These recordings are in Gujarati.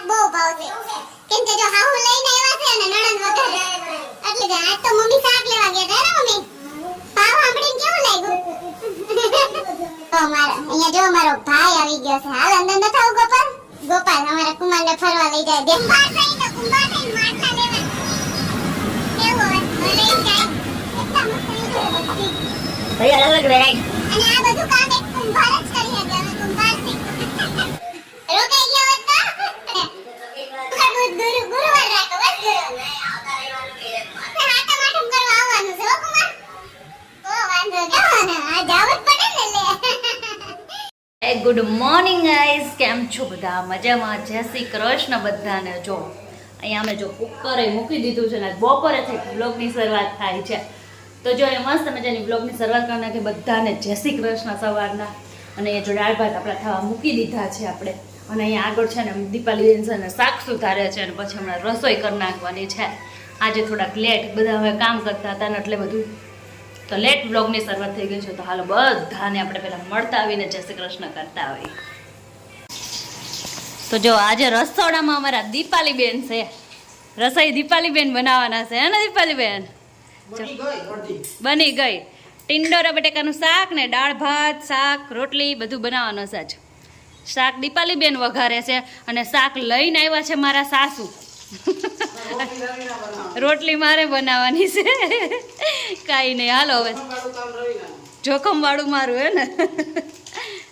બહુ ભાવશે કેમ કે જો હાહુ લઈને આવ્યા છે અને નણંદ વગર એટલે કે આજ તો મમ્મી શાક લેવા ગયા હતા ને મમ્મી ભાવ સાંભળીને કેવું લાગ્યું તો અહીંયા જો મારો ભાઈ આવી ગયો છે હાલ અંદર ન થાવ ગોપાલ ગોપાલ અમારા કુમારને ફરવા લઈ જાય કુંભાર થઈને માટલા લેવા કેવું લઈ જાય એટલા મસ્ત ભાઈ અલગ અલગ વેરાઈ અને આ બધું કામ એક કુંભાર જ કરી શકે અમે કુંભાર થી રોકાઈ ગયો હતો ગુરુવાર રાખો બસ હાટા માટમ કરવા આવવાનું છે હો કુમાર ઓ વાંધો ન આ જાવ જ પડે ને લે ગુડ મોર્નિંગ ગાઈસ, કેમ છો બધા? મજામાં? જય શ્રી કૃષ્ણ બધાને. જો અહીંયા અમે જો કુકરે મૂકી દીધું છે ને બપોરેથી બ્લોગની શરૂઆત થાય છે. તો જો એ મસ્ત મજાની બ્લોગની શરૂઆત કરી નાખી બધાને જય શ્રી કૃષ્ણ સવારના. અને એ જો દાળ ભાત આપણા થવા મૂકી દીધા છે આપણે. અને અહીંયા આગળ છે ને દીપાલી બેન છે ને શાક સુધારે છે અને પછી હમણાં રસોઈ કરી નાખવાની છે. આજે થોડાક લેટ બધા હવે કામ કરતા હતા ને એટલે બધું તો લેટ બ્લોગની શરૂઆત થઈ ગઈ છે. તો હાલો બધાને આપણે પહેલાં મળતા આવીને જય શ્રી કૃષ્ણ કરતા આવીએ. તો જો આજે રસોડામાં અમારા દીપાલી બેન છે. રસોઈ દીપાલી બેન બનાવવાના છે હે ને દીપાલી બેન? બની ગઈ. ટિંડોરા બટેકાનું શાક ને દાળ ભાત શાક રોટલી બધું બનાવવાનું છે. આજ શાક દીપાલી બેન વઘારે છે અને શાક લઈને આવ્યા છે મારા સાસુ. રોટલી મારે બનાવવાની છે. કાંઈ નહીં, હાલો હવે જોખમ વાળું મારું હે ને.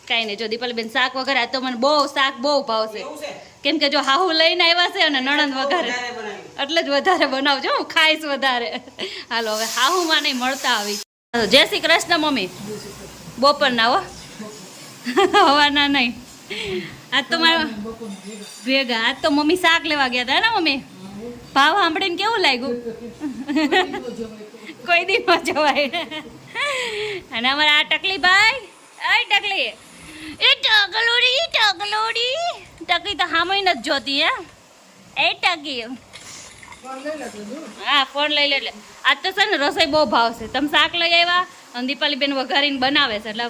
કાંઈ નહીં, જો દીપાલી બેન શાક વગર આ તો મને શાક બહુ ભાવશે કેમ કે જો હાહુ લઈને આવ્યા છે અને નણંદ વઘારે એટલે જ વધારે બનાવજો, હું ખાઈશ વધારે. હાલો હવે હાહુમાં નહીં મળતા આવી. જય શ્રી કૃષ્ણ મમ્મી. બપોરના હો હવાના નહીં. આજ તો મારા ભેગા આજ તો મમ્મી શાક લેવા ગયા હતા ને મમ્મી. ભાવ સાંભળીને કેવું લાગ્યું? કોઈ દી ન જવાય. અને અમારા આ ટકલી ભાઈ, આય ટકલી, એ ટકલોડી ટકલી તો હામય નથી જોતી હે. એ ટકી હા ફોન લઈ લે. એટલે આજ તો છે ને રસોઈ બહુ ભાવશે. તમે શાક લઈ આવ્યા અને દીપાલી બેન વઘારીને બનાવે છે એટલે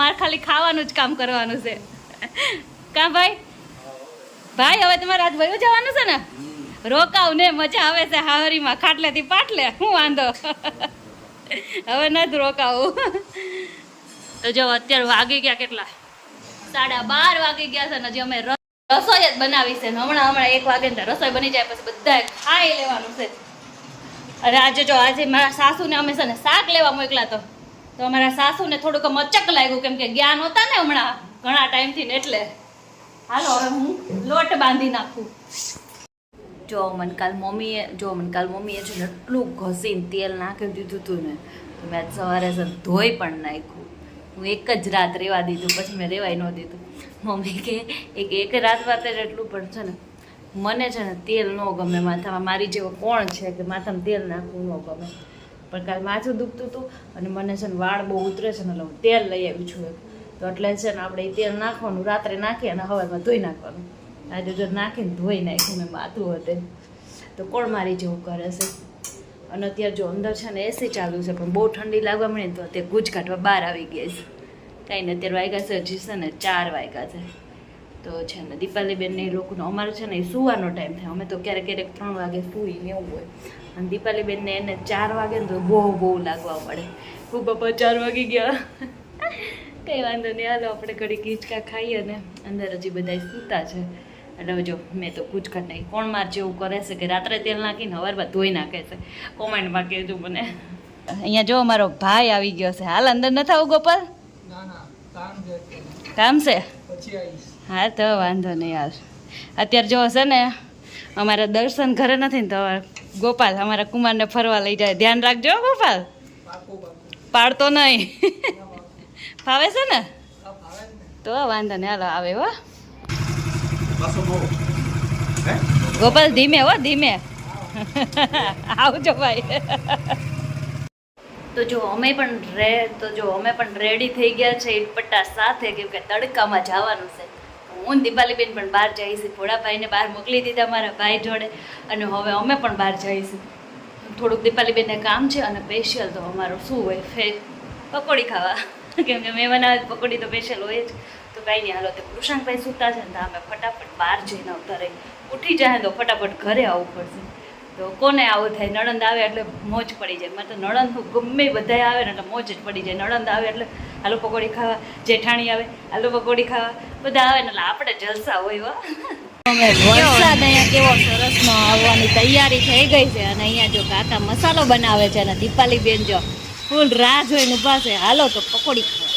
મારે ખાલી ખાવાનું જ કામ કરવાનું છે. કા ભાઈ? ભાઈ હવે તમારે આજ વયું જવાનું છે ને? રોકાવ ને મજા આવે છે હાવરીમાં ખાટલેથી પાટલે. હું વાંધો હવે નથી રોકાવું. તો જો અત્યારે વાગી ગયા કેટલા? 12:30 વાગી ગયા છે ને. હજી અમે રસોઈ જ બનાવી છે ને હમણાં 1 વાગે ને રસોઈ બની જાય પછી બધાએ ખાઈ લેવાનું છે. અને આજે જો આજે મારા સાસુને અમે છે ને શાક લેવા મોકલા તો અમારા સાસુને થોડુંક મચક લાગ્યું કેમ કે જ્ઞાન હતા ને હમણાં ઘણા ટાઈમથી ને એટલે. હાલો હવે હું લોટ બાંધી નાખું. જો મને કાલ મમ્મીએ છે ને એટલું ઘસીને તેલ નાખી દીધું હતું ને તો મેં આજ સવારે છે ધોઈ પણ નાખ્યું. હું એક જ રાત રહેવા દીધું પછી મેં રહેવાય ન દીધું. મમ્મી કે એક રાત વાતે એટલું પણ છે ને મને છે ને તેલ ન ગમે માથામાં. મારી જેવો કોણ છે કે માથામાં તેલ નાખવું ન ગમે. પણ કાલ માથું દુખતું હતું અને મને છે ને વાળ બહુ ઉતરે છે ને એટલે હું તેલ લઈ આવી છું. તો એટલે છે ને આપણે એ તેલ નાખવાનું રાત્રે નાખી અને હવારમાં ધોઈ નાખવાનું. આજે જો નાખીને ધોઈ નાખ્યું મેં માથું હતે તો કોણ મારી જેવું કરે છે. અને અત્યારે જો અંદર છે ને એસી ચાલુ છે પણ બહુ ઠંડી લાગવા મળી તો અત્યારે ગુજ કાઢવા બહાર આવી ગઈ છે. કાંઈ ને અત્યારે વાગ્યા છે હજી છે ને 4 વાગ્યા છે. તો છે ને દીપાલી બેનને એ લોકોનો અમારે છે ને એ સૂવાનો ટાઈમ થાય. અમે તો ક્યારેક 3 વાગે સૂઈને એવું હોય અને દીપાલી બેનને એને 4 વાગે ને તો બહુ લાગવા પડે. હું પપ્પા 4 વાગી ગયા. કંઈ વાંધો નહીં, હાલો આપણે ઘડી ખીચકા ખાઈએ ને અંદર હજી બધા સૂતા છે. એટલે જો મેં તો ગુજકાટ નહીં. કોણ માર જેવું કરે છે કે રાત્રે તેલ નાખીને હવારમાં ધોઈ નાખે છે? કોમેન્ટમાં કહેજો મને. અહીંયા જો મારો ભાઈ આવી ગયો છે. હાલ અંદર ન થાવ ગોપાલ? કામ છે? હા તો વાંધો નહીં. હાલ અત્યારે જો હશે ને અમારા દર્શન ઘરે નથી ને તો ગોપાલ અમારા કુમારને ફરવા લઈ જાય. ધ્યાન રાખજો ગોપાલ, પાડતો નહીં. ફાવે છે ને? તો વાંધો નહીં, હાલો આવે હો ગોપાલ. ધીમે હો ધીમે. આવજો ભાઈ. તો જો અમે પણ રેડી થઈ ગયા છે ઈટપટ્ટા સાથે કેમ કે તડકામાં જવાનું છે. હું દીપાલી બેન પણ બહાર જઈશું. ભોળાભાઈને બહાર મોકલી દીધા મારા ભાઈ જોડે અને હવે અમે પણ બહાર જઈશું. થોડુંક દીપાલી બેનને કામ છે અને સ્પેશિયલ તો અમારું શું હોય પકોડી ખાવા કેમ કે મેં બનાવે પકોડી તો સ્પેશિયલ હોય જ. તો કાંઈ નહીં હાલો તે કૃષ્ણભાઈ સૂતા છે ને તો અમે ફટાફટ બહાર જઈને આવતા રહી ઉઠી જાય તો ફટાફટ ઘરે આવવું પડશે તો કોને આવું થાય નણંદ આવે એટલે મોજ પડી જાય મને તો નણંદ ગમે બધા આવે ને એટલે મોજ જ પડી જાય નણંદ આવે એટલે આલુ પકોડી ખાવા જેઠાણી આવે આલુ પકોડી ખાવા બધા આવે ને એટલે આપણે જલસા હોય હો વરસાદ અહીંયા કેવો સરસમાં આવવાની તૈયારી થઈ ગઈ છે અને અહીંયા જો કાકા મસાલો બનાવે છે અને દીપાલી બેન જો ફૂલ રાહ જોઈને ઊભા છે હાલો તો પકોડી ખાવા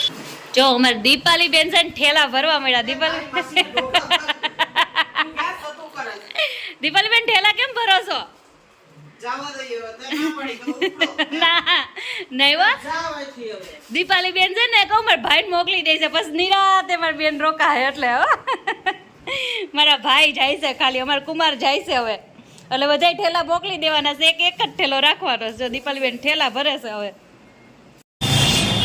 જો અમારે દીપાલી બેન છે ને ઠેલા ભરવા મળ્યા દીપાલી બેન ઠેલા કેમ ભરો છો ના નહીં હો દીપાલી બેન છે ને કહું મારા ભાઈને મોકલી દે છે બસ નિરાતે મારી બેન રોકાય એટલે હો મારા ભાઈ જાય છે ખાલી અમારા કુમાર જાય છે હવે એટલે બધા ઠેલા મોકલી દેવાના છે એક જ ઠેલો રાખવાનો છે દીપાલી બેન ઠેલા ભરે છે હવે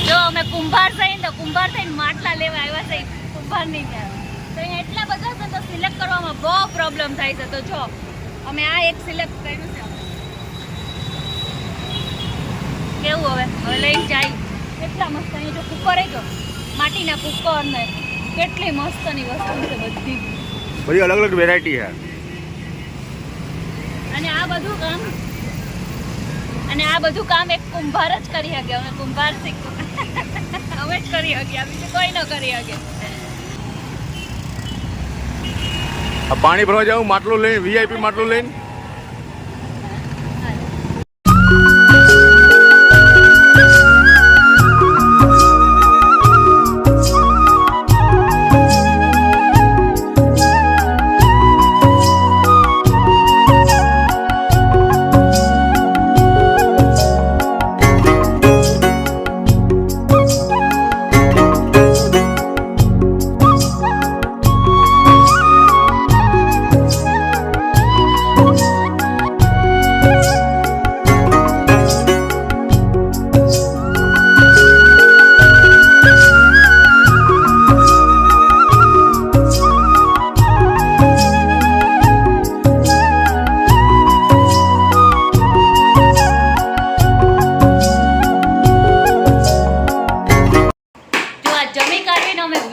જો અમે કુંભાર થઈને તો કુંભાર થઈને માટલા લેવા આવ્યા છે કુંભાર ની ત્યાં તો અહીંયા એટલા બધા છે તો સિલેક્ટ કરવામાં બહુ પ્રોબ્લેમ થાય છે તો જો અમે આ એક સિલેક્ટ કર્યું છે કેવું હવે લઈને જાય કેટલા મસ્ત અહીંયા જો કુકર જો માટીના કુકર ને કેટલી મસ્તની વસ્તુ છે બધી અલગ અલગ વેરાયટી છે અને આ બધું કામ એક કુંભાર જ કરી શકે અમે કુંભાર શીખવું અમે જ કરી શકીએ બીજું કોઈ ન કરી શકે પાણી ભરવા જાઉં માટલું લઈને વીઆઈપી માટલું લઈને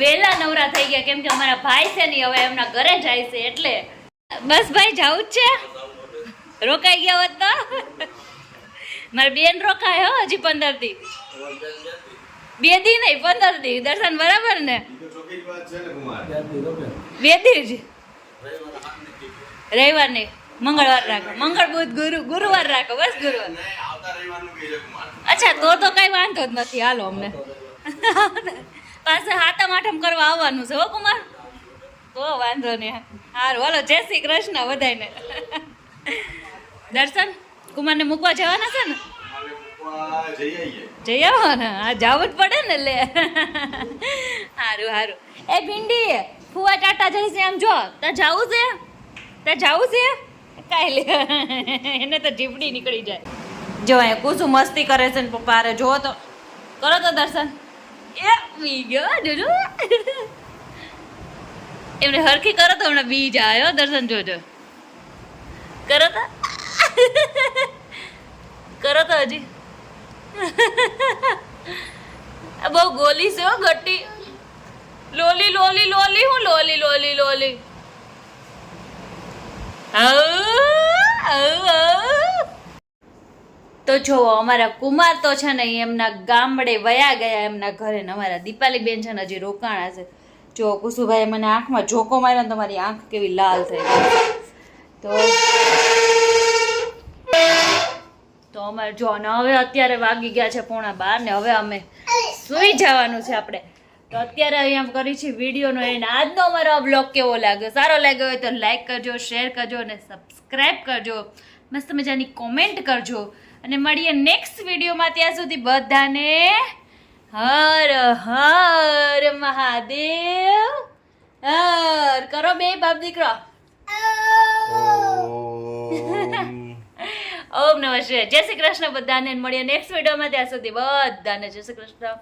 વેલા નવરા થઈ ગયા કેમ કે અમારા ભાઈ છે ને હવે એમના ઘરે જાય છે એટલે બસ ભાઈ જાવું જ છે રોકાઈ ગયા હોત તો મારી બેન રોકાય હો હજી 15 દી 2 દી નહીં 15 દી દર્શન બરાબર ને 2 દી જ રવિવાર નહીં મંગળવાર રાખો મંગળ બુધ ગુરુવાર રાખો બસ ગુરુવાર અચ્છા તો કઈ વાંધો જ નથી હાલો અમને પાસે હાથમ આઠમ કરવા આવવાનું છે હો કુમાર તો વાંધો નહીં સારું હાલો જય શ્રી કૃષ્ણ બધાને દર્શન કુમારને મૂકવા જવાના છે ને જઈ આવો ને હા જવું જ પડે ને લે સારું એ ભીંડી ફુવા ટાટા જઈશ એમ જો ત્યાં જવું છે કાંઈ લે એને તો જીભડી નીકળી જાય જો અહીંયા કુસુમ મસ્તી કરે છે ને પપ્પા અરે જો તો કરો તો દર્શન એ બી ગયો જોજો એમને હરખી કરો તો હમણાં બી જાય દર્શન જોજો કરો તો હજી બહુ ગોલી છે હો ગટ્ટી લોલી લોલી લોલી હું લોલી લોલી લોલી તો જો અમારા કુમાર તો છે ને એમના ગામડે વયા ગયા એમના ઘરે ને અમારા દીપાલી બેન છે ને હજી રોકાણા છે જો કુસુભાઈ મને આંખમાં ઝોકો માર્યો ને તમારી આંખ કેવી લાલ થઈ ગઈ તો અમારે જો ને હવે અત્યારે વાગી ગયા છે 11:15 ને હવે અમે સૂઈ જવાનું છે આપણે તો અત્યારે અહીંયા કરી છે વિડીયોનો એન્ડ આજનો અમારો બ્લોગ કેવો લાગ્યો સારો લાગ્યો હોય તો લાઈક કરજો શેર કરજો અને સબસ્ક્રાઈબ કરજો મસ્ત મજાની કોમેન્ટ કરજો અને મળીએ નેક્સ્ટ વિડીયોમાં ત્યાં સુધી બધાને હર હર મહાદેવ હર કરો બે બાપ દીકરો ઓમ નમઃ શિવાય જય શ્રી કૃષ્ણ બધાને મળીએ નેક્સ્ટ વિડીયોમાં ત્યાં સુધી બધાને જય શ્રી કૃષ્ણ